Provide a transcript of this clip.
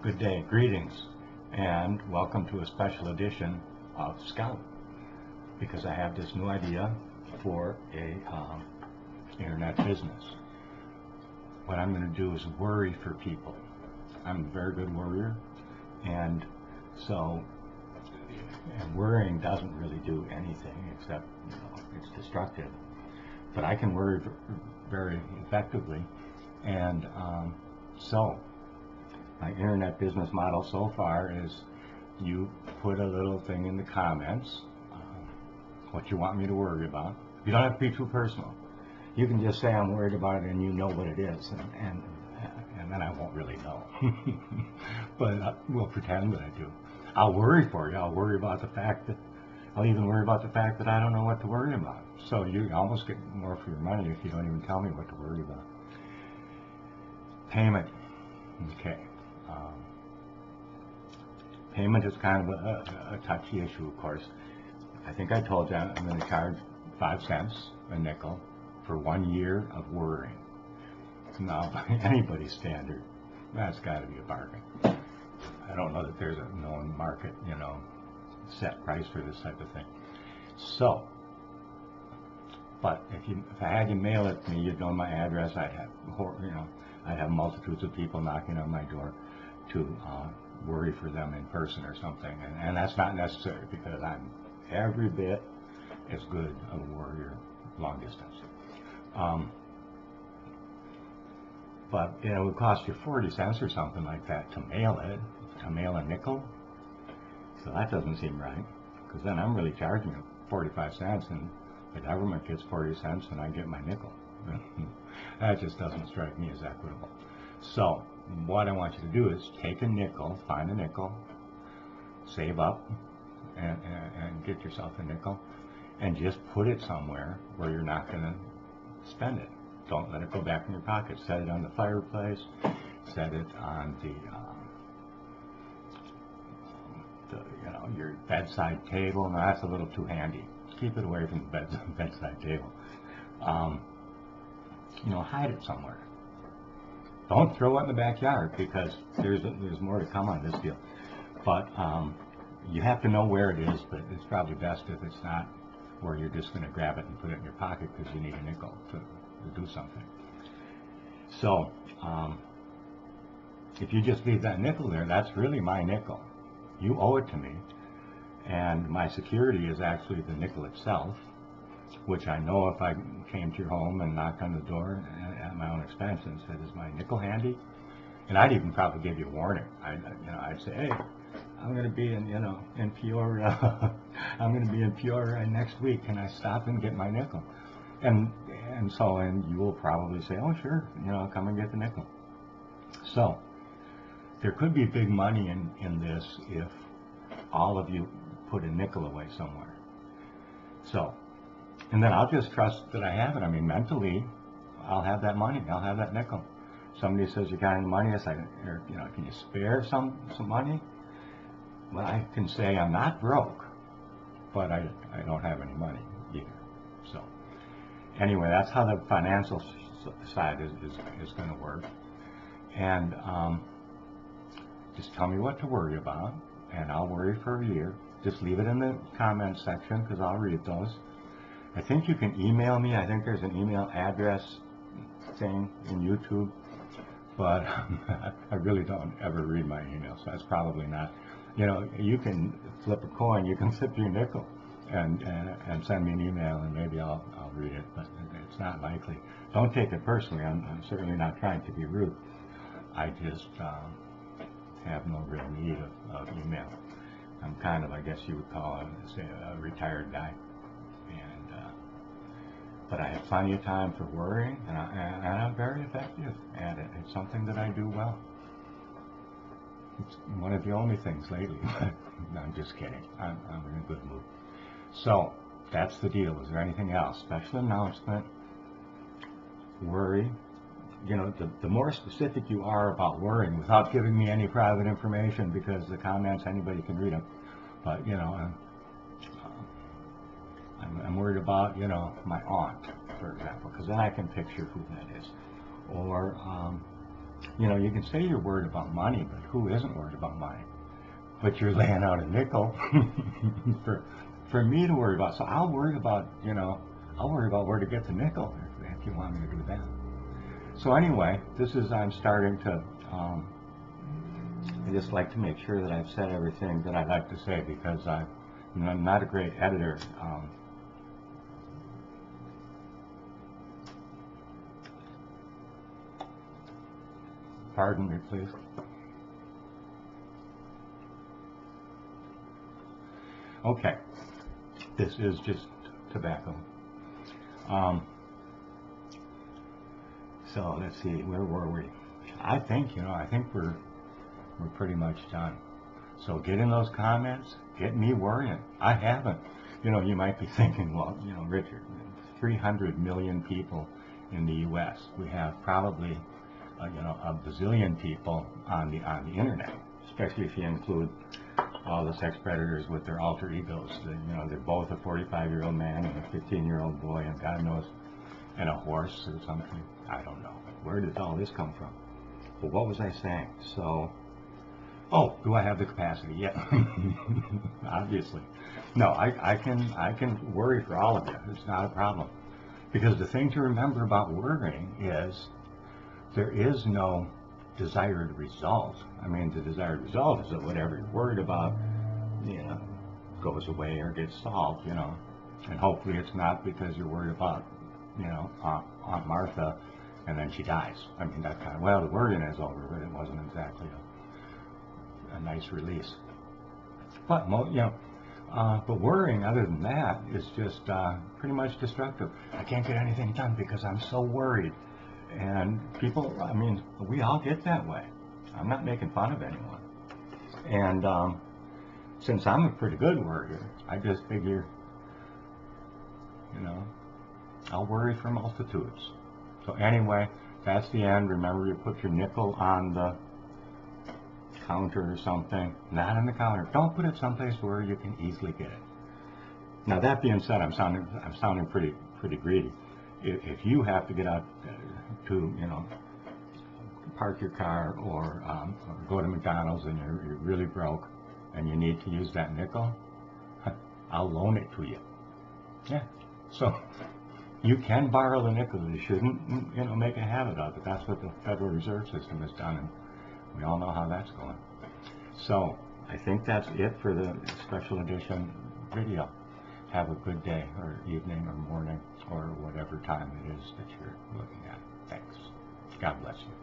Good day, greetings, and welcome to a special edition of Scout, because I have this new idea for a internet business. What I'm going to do is worry for people. I'm a very good worrier, and worrying doesn't really do anything except, it's destructive. But I can worry very effectively, and so my internet business model so far is you put a little thing in the comments, what you want me to worry about. You don't have to be too personal. You can just say I'm worried about it and you know what it is, and then I won't really know. But we'll pretend that I do. I'll worry for you. I'll worry about the fact that, I'll even worry about the fact that I don't know what to worry about. So you almost get more for your money if you don't even tell me what to worry about. Payment. Okay. Payment is kind of a touchy issue, of course. I think I told you I'm going to charge 5 cents a nickel for 1 year of worrying. Now, by anybody's standard, that's got to be a bargain. I don't know that there's a known market, set price for this type of thing. So, but if I had you mail it to me, you'd know my address. I'd have multitudes of people knocking on my door to worry for them in person or something, and that's not necessary because I'm every bit as good a worrier long distance. But it would cost you 40 cents or something like that to mail it, to mail a nickel. So that doesn't seem right, because then I'm really charging you 45 cents and the government gets 40 cents and I get my nickel. That just doesn't strike me as equitable. So what I want you to do is take a nickel, find a nickel, save up, and get yourself a nickel, and just put it somewhere where you're not going to spend it. Don't let it go back in your pocket. Set it on the fireplace, set it on your bedside table. No, that's a little too handy. Keep it away from the bedside table. Hide it somewhere. Don't throw it in the backyard, because there's more to come on this deal. But you have to know where it is, but it's probably best if it's not where you're just going to grab it and put it in your pocket because you need a nickel to do something. So if you just leave that nickel there, that's really my nickel. You owe it to me, and my security is actually the nickel itself, which I know if I came to your home and knocked on the door at my own expense and said, "Is my nickel handy?" And I'd even probably give you a warning. I'd say, "Hey, I'm going to be in Peoria. I'm going to be in Peoria next week. Can I stop and get my nickel?" And you will probably say, "Oh, sure. Come and get the nickel." So there could be big money in this if all of you put a nickel away somewhere. So, and then I'll just trust that I have it. I mean, mentally, I'll have that money. I'll have that nickel. Somebody says, "You got any money?" I say, "Can you spare some money?" Well, I can say I'm not broke, but I don't have any money either. So anyway, that's how the financial side is going to work. And just tell me what to worry about, and I'll worry for a year. Just leave it in the comments section, because I'll read those. I think you can email me. I think there's an email address thing in YouTube, but I really don't ever read my emails, so that's probably not. You can flip a coin. You can flip your nickel and send me an email, and maybe I'll read it, but it's not likely. Don't take it personally. I'm certainly not trying to be rude. I just have no real need of email. I'm kind of, I guess you would call a retired guy, but I have plenty of time for worrying, and I'm very effective at it. It's something that I do well. It's one of the only things lately. I'm just kidding. I'm in a good mood. So that's the deal. Is there anything else? Special announcement. Worry. The more specific you are about worrying, without giving me any private information, because the comments, anybody can read them. But I'm worried about my aunt, for example, because then I can picture who that is. Or You know, you can say you're worried about money, but who isn't worried about money? But you're laying out a nickel for me to worry about. So I'll worry about, you know, I'll worry about where to get the nickel if you want me to do that. So anyway, I'm starting to, I just like to make sure that I've said everything that I'd like to say, because I'm not a great editor. Pardon me, please. Okay, this is just tobacco. So let's see, where were we? I think we're pretty much done. So get in those comments, get me worrying. I haven't. You know, you might be thinking, well, you know, Richard, 300 million people in the U.S. We have probably, you know, a bazillion people on the internet, especially if you include all the sex predators with their alter egos. You know, they're both a 45-year-old man and a 15-year-old boy, and God knows, and a horse or something. I don't know. Where did all this come from? But what was I saying? So, oh, do I have the capacity? Yeah, obviously. No, I can worry for all of you. It's not a problem. Because the thing to remember about worrying is there is no desired result. I mean, the desired result is that whatever you're worried about, you know, goes away or gets solved, you know. And hopefully it's not because you're worried about, you know, Aunt Martha and then she dies. I mean, that kind of, well, the worrying is over, but it wasn't exactly a nice release. But, you know, but worrying other than that is just pretty much destructive. I can't get anything done because I'm so worried. And people, I mean, we all get that way. I'm not making fun of anyone. And since I'm a pretty good worrier, I just figure, you know, I'll worry for multitudes. So anyway, that's the end. Remember, you put your nickel on the counter or something. Not on the counter. Don't put it someplace where you can easily get it. Now, that being said, I'm sounding pretty greedy. If you have to get out to, you know, park your car or go to McDonald's and you're really broke and you need to use that nickel, I'll loan it to you. Yeah. So you can borrow the nickel. You shouldn't, you know, make a habit of it. That's what the Federal Reserve System has done, and we all know how that's going. So I think that's it for the special edition video. Have a good day or evening or morning or whatever time it is that you're looking at. Thanks. God bless you.